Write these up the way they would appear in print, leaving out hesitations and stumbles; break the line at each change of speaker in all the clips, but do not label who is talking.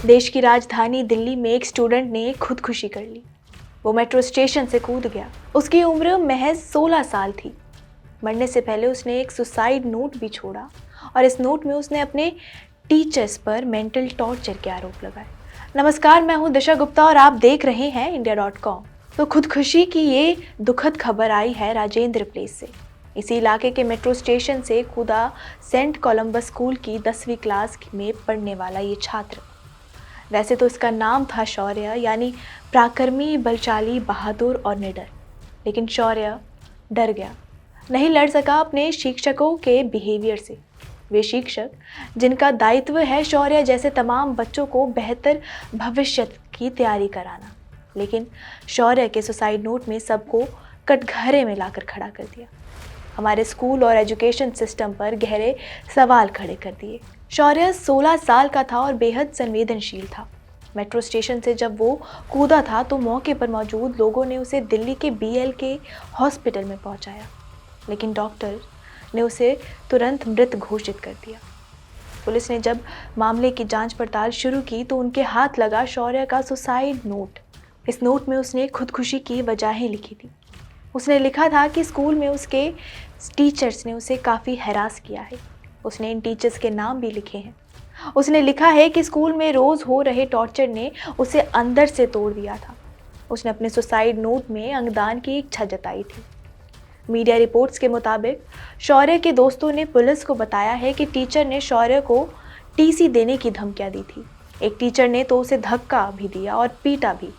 देश की राजधानी दिल्ली में एक स्टूडेंट ने खुदकुशी कर ली। वो मेट्रो स्टेशन से कूद गया। उसकी उम्र महज 16 साल थी। मरने से पहले उसने एक सुसाइड नोट भी छोड़ा और इस नोट में उसने अपने टीचर्स पर मेंटल टॉर्चर के आरोप लगाए। नमस्कार, मैं हूं दिशा गुप्ता और आप देख रहे हैं India.com। तो खुदकुशी की ये दुखद खबर आई है राजेंद्र प्लेस से। इसी इलाके के मेट्रो स्टेशन से कूदा सेंट कोलंबस स्कूल की 10वीं क्लास में पढ़ने वाला ये छात्र। वैसे तो इसका नाम था शौर्य, यानी पराक्रमी, बलशाली, बहादुर और निडर। लेकिन शौर्य डर गया, नहीं लड़ सका अपने शिक्षकों के बिहेवियर से। वे शिक्षक जिनका दायित्व है शौर्य जैसे तमाम बच्चों को बेहतर भविष्य की तैयारी कराना, लेकिन शौर्य के सुसाइड नोट में सबको कटघरे में लाकर खड़ा कर दिया। हमारे स्कूल और एजुकेशन सिस्टम पर गहरे सवाल खड़े कर दिए। शौर्य 16 साल का था और बेहद संवेदनशील था। मेट्रो स्टेशन से जब वो कूदा था तो मौके पर मौजूद लोगों ने उसे दिल्ली के BLK हॉस्पिटल में पहुंचाया, लेकिन डॉक्टर ने उसे तुरंत मृत घोषित कर दिया। पुलिस ने जब मामले की जांच पड़ताल शुरू की तो उनके हाथ लगा शौर्य का सुसाइड नोट। इस नोट में उसने खुदकुशी की वजहें लिखी थी। उसने लिखा था कि स्कूल में उसके टीचर्स ने उसे काफ़ी हैरास किया है। उसने इन टीचर्स के नाम भी लिखे हैं। उसने लिखा है कि स्कूल में रोज़ हो रहे टॉर्चर ने उसे अंदर से तोड़ दिया था। उसने अपने सुसाइड नोट में अंगदान की इच्छा जताई थी। मीडिया रिपोर्ट्स के मुताबिक शौर्य के दोस्तों ने पुलिस को बताया है कि टीचर ने शौर्य को TC देने की धमकियां दी थी। एक टीचर ने तो उसे धक्का भी दिया और पीटा भी।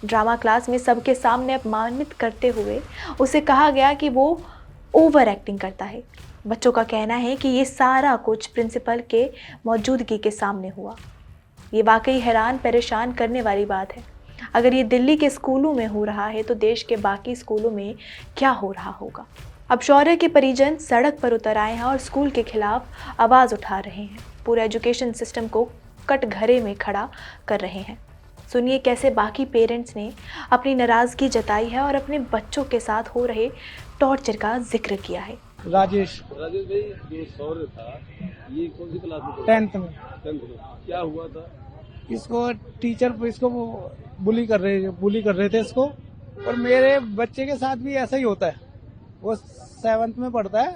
ड्रामा क्लास में सबके सामने अपमानित करते हुए उसे कहा गया कि वो ओवर एक्टिंग करता है। बच्चों का कहना है कि ये सारा कुछ प्रिंसिपल के मौजूदगी के सामने हुआ। ये वाकई हैरान परेशान करने वाली बात है। अगर ये दिल्ली के स्कूलों में हो रहा है तो देश के बाकी स्कूलों में क्या हो रहा होगा। अब शौर्य के परिजन सड़क पर उतर आए हैं और स्कूल के खिलाफ आवाज़ उठा रहे हैं। पूरे एजुकेशन सिस्टम को कटघरे में खड़ा कर रहे हैं। सुनिए कैसे बाकी पेरेंट्स ने अपनी नाराज़गी जताई है और अपने बच्चों के साथ हो रहे टॉर्चर का जिक्र किया है।
राजेश
भाई, जो शौर्य था ये कौन सी क्लास में?
10th में।
10th में क्या हुआ था?
इसको टीचर इसको बुली कर रहे थे इसको। और मेरे बच्चे के साथ भी ऐसा ही होता है। वो 7th में पढ़ता है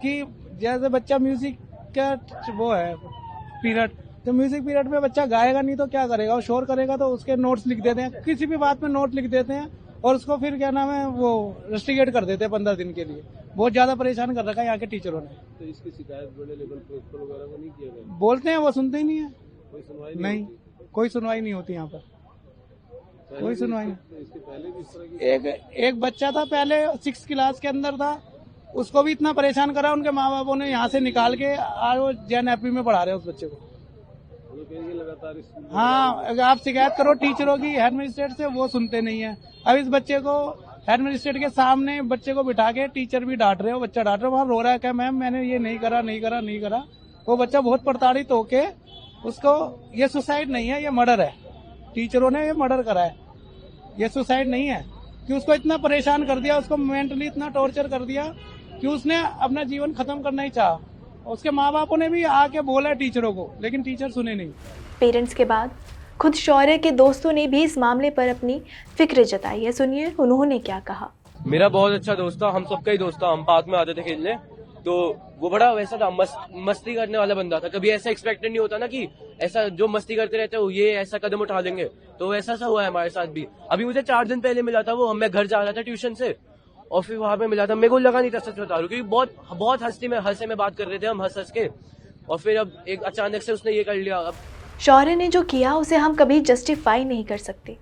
कि जैसे बच्चा म्यूजिक का वो है पीरियड, तो म्यूजिक पीरियड में बच्चा गाएगा नहीं तो क्या करेगा, वो शोर करेगा तो उसके नोट्स लिख देते हैं, किसी भी बात में नोट लिख देते हैं और उसको फिर क्या नाम है वो रस्टिकेट कर देते हैं 15 दिन के लिए। बहुत ज्यादा परेशान कर रखा है यहाँ के टीचरों ने।
तो इसकी शिकायत बड़े लेवल प्रिंसिपल वगैरह को नहीं किया गया?
बोलते हैं, वो सुनते ही नहीं है।
कोई सुनवाई
नहीं, कोई सुनवाई नहीं होती यहाँ पर, कोई सुनवाई नहीं।
तो इसके पहले भी इस तरह की
एक बच्चा था पहले 6th क्लास के अंदर था, उसको भी इतना परेशान करा उनके माँ बापों ने यहाँ से निकाल के आज वो JNFP में पढ़ा रहे हैं उस बच्चे को।
तो कहीं लगातार
हाँ, अगर आप शिकायत करो टीचरों की हेड मजिस्ट्रेट से, वो सुनते नहीं है। अब इस बच्चे को हेड मजिस्ट्रेट के सामने बच्चे को बिठा के टीचर भी डांट रहे हो, बच्चा डांट रहे हो, वहाँ रो रहा है क्या मैम मैंने ये नहीं करा। वो बच्चा बहुत प्रताड़ित होके उसको, ये सुसाइड नहीं है, ये मर्डर है। टीचरों ने ये मर्डर करा है, ये सुसाइड नहीं है। कि उसको इतना परेशान कर दिया, उसको मेंटली इतना टॉर्चर कर दिया कि उसने अपना जीवन खत्म करना ही चाहा। उसके माँ बापों ने भी आके बोला टीचरों को, लेकिन टीचर सुने नहीं।
पेरेंट्स के बाद खुद शौर्य के दोस्तों ने भी इस मामले पर अपनी फिक्र जताई है। सुनिए उन्होंने क्या कहा।
मेरा बहुत अच्छा दोस्त था, हम सबका ही दोस्त था। हम पार्क में आते थे खेलने, तो वो बड़ा वैसा था, मस्ती करने वाला बंदा था। कभी ऐसा एक्सपेक्टेड नहीं होता ना कि ऐसा जो मस्ती करते रहते हो ये ऐसा कदम उठा लेंगे, तो वैसा सा हुआ है हमारे साथ भी। अभी मुझे 4 दिन पहले मिला था वो, मैं घर जा रहा था ट्यूशन से और फिर वहां पे मिला था। मेरे को लगा नहीं था, सच बता रहा हूं, क्योंकि बहुत हंसे में बात कर रहे थे हम, हंस के। और फिर अब एक अचानक से उसने ये कर लिया। अब
शौर्य ने जो किया उसे हम कभी जस्टिफाई नहीं कर सकते।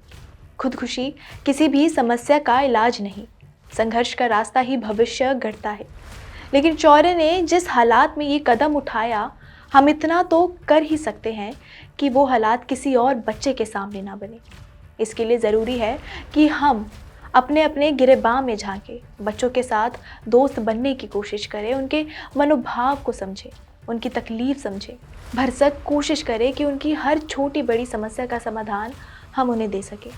खुदकुशी किसी भी समस्या का इलाज नहीं, संघर्ष का रास्ता ही भविष्य गढ़ता है। लेकिन शौर्य ने जिस हालात में ये कदम उठाया, हम इतना तो कर ही सकते हैं कि वो हालात किसी और बच्चे के सामने ना बने। इसके लिए ज़रूरी है कि हम अपने अपने गिरेबान में झांके, बच्चों के साथ दोस्त बनने की कोशिश करें, उनके मनोभाव को समझें, उनकी तकलीफ समझें, भरसक कोशिश करें कि उनकी हर छोटी बड़ी समस्या का समाधान हम उन्हें दे सकें।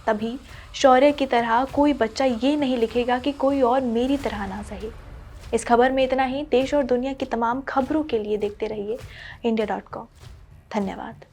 तभी शौर्य की तरह कोई बच्चा ये नहीं लिखेगा कि कोई और मेरी तरह ना सहे। इस खबर में इतना ही। देश और दुनिया की तमाम खबरों के लिए देखते रहिए India.com। धन्यवाद।